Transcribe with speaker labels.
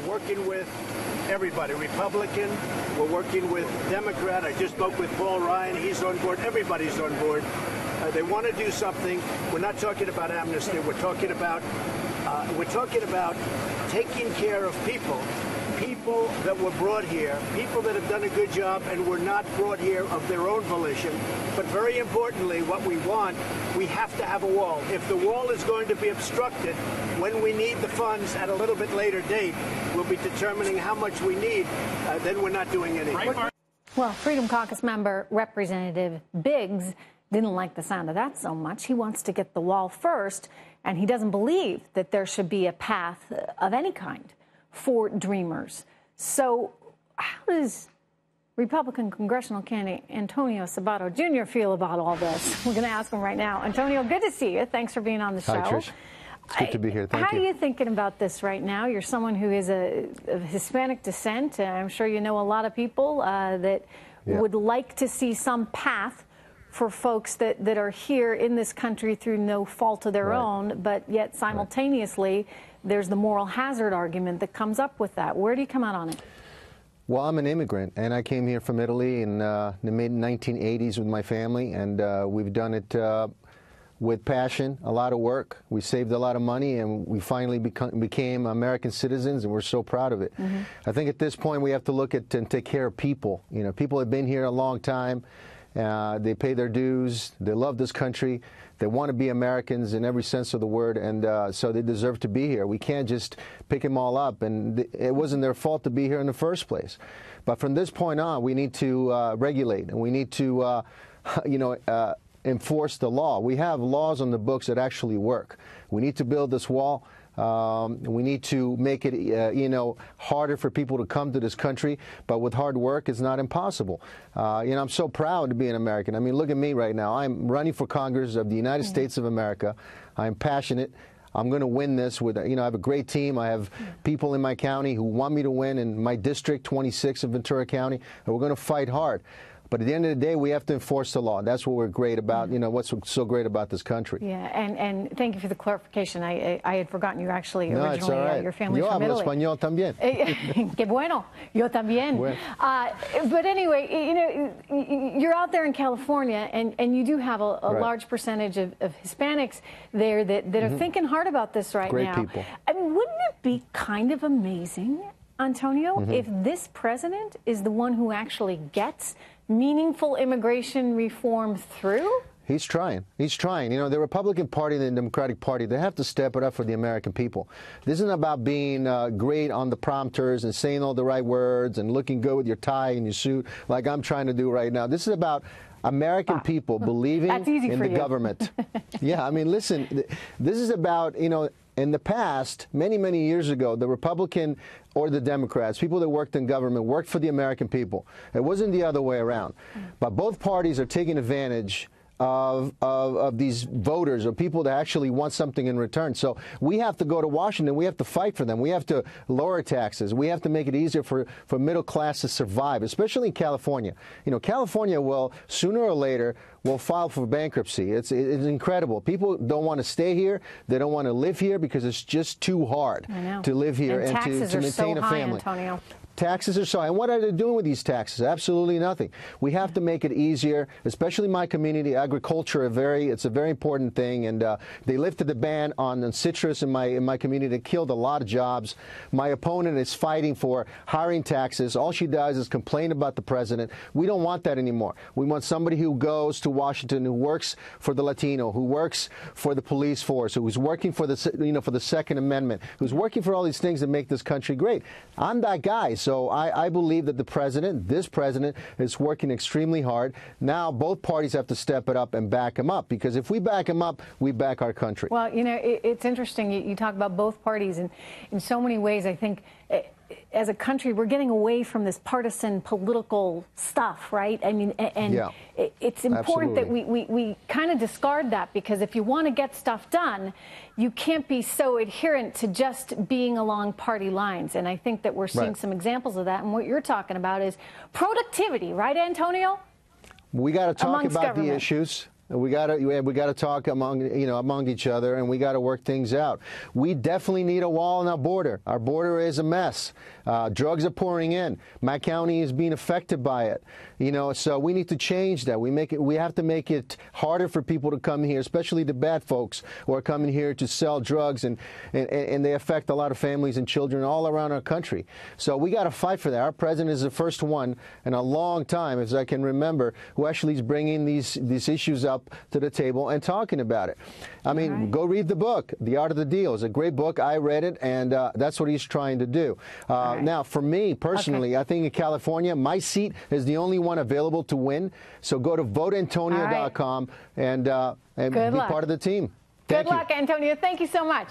Speaker 1: working with everybody, Republican, we're working with Democrat. I just spoke with Paul Ryan. He's on board. Everybody's on board. They want to do something. We're not talking about amnesty. We're talking about taking care of people that were brought here, people that have done a good job and were not brought here of their own volition. But very importantly, what we want, we have to have a wall. If the wall is going to be obstructed, when we need the funds at a little bit later date, we'll be determining how much we need. Then we're not doing anything.
Speaker 2: Well, Freedom Caucus member Representative Biggs didn't like the sound of that so much. He wants to get the wall first, and he doesn't believe that there should be a path of any kind for dreamers. So how does Republican congressional candidate Antonio Sabato Jr. feel about all this? We're going to ask him right now. Antonio, good to see you. Thanks for being on the show.
Speaker 3: Hi, Trish. It's good to be here. Thank you.
Speaker 2: How are you thinking about this right now? You're someone who is of Hispanic descent. I'm sure you know a lot of people that would like to see some path for folks that are here in this country through no fault of their own, but yet simultaneously there's the moral hazard argument that comes up with that. Where do you come out on it?
Speaker 3: Well, I'm an immigrant, and I came here from Italy in the mid-1980s with my family, and we've done it with passion, a lot of work. We saved a lot of money, and we finally became American citizens, and we're so proud of it. I think at this point we have to look at and take care of people. You know, people have been here a long time. They pay their dues. They love this country. They want to be Americans in every sense of the word, and so they deserve to be here. We can't just pick them all up, and it wasn't their fault to be here in the first place. But from this point on, we need to regulate, and we need to, enforce the law. We have laws on the books that actually work. We need to build this wall. We need to make it, harder for people to come to this country. But with hard work, it's not impossible. I'm so proud to be an American. I mean, look at me right now. I'm running for Congress of the United States of America. I'm passionate. I'm going to win this with, I have a great team. I have people in my county who want me to win, in my district, 26 of Ventura County, and we're going to fight hard. But at the end of the day, we have to enforce the law. That's what we're great about, what's so great about this country.
Speaker 2: Yeah, and thank you for the clarification. I had forgotten you actually originally,
Speaker 3: it's all right.
Speaker 2: Your family's
Speaker 3: Yo
Speaker 2: from
Speaker 3: hablo
Speaker 2: Italy.
Speaker 3: español también.
Speaker 2: Qué bueno. Yo también.
Speaker 3: Bueno.
Speaker 2: But anyway, you're out there in California, and you do have a large percentage of Hispanics there that are thinking hard about this right
Speaker 3: great
Speaker 2: now.
Speaker 3: Great people.
Speaker 2: I mean, wouldn't it be kind of amazing, Antonio, if this president is the one who actually gets meaningful immigration reform through?
Speaker 3: He's trying. He's trying. The Republican Party and the Democratic Party, they have to step it up for the American people. This isn't about being great on the prompters and saying all the right words and looking good with your tie and your suit like I'm trying to do right now. This is about American people believing in the government. Yeah, I mean, listen, this is about, in the past, many, many years ago, the Republican or the Democrats, people that worked in government, worked for the American people. It wasn't the other way around. But both parties are taking advantage of these voters or people that actually want something in return. So we have to go to Washington. We have to fight for them. We have to lower taxes. We have to make it easier for middle class to survive, especially in California. California will, sooner or later, will file for bankruptcy. It's incredible. People don't want to stay here. They don't want to live here because it's just too hard to live here and to maintain a family.
Speaker 2: Antonio.
Speaker 3: Taxes are so high. And what are they doing with these taxes? Absolutely nothing. We have to make it easier, especially my community. Agriculture, it's a very important thing. And they lifted the ban on citrus in my community. It killed a lot of jobs. My opponent is fighting for hiring taxes. All she does is complain about the president. We don't want that anymore. We want somebody who goes to Washington, who works for the Latino, who works for the police force, who's working for the for the Second Amendment, who's working for all these things that make this country great. I'm that guy. So I believe that this president, is working extremely hard. Now both parties have to step it up and back him up, because if we back him up, we back our country.
Speaker 2: Well, it's interesting. You talk about both parties, and in so many ways, I think as a country, we're getting away from this partisan political stuff, right? I mean, and it's important that we kind of discard that, because if you want to get stuff done, you can't be so adherent to just being along party lines. And I think that we're seeing some examples of that. And what you're talking about is productivity, right, Antonio?
Speaker 3: We got to talk about the issues. We got to talk among each other, and we got to work things out. We definitely need a wall on our border. Our border is a mess. Drugs are pouring in. My county is being affected by it. So we need to change that. We have to make it harder for people to come here, especially the bad folks who are coming here to sell drugs, and they affect a lot of families and children all around our country. So we got to fight for that. Our president is the first one in a long time, as I can remember, who actually is bringing these issues up to the table and talking about it. I mean, Go read the book, The Art of the Deal. It's a great book. I read it, and that's what he's trying to do. Now, for me personally, I think in California, my seat is the only one available to win. So go to voteantonio.com and be part of the team.
Speaker 2: Good luck, Antonio. Thank you so much.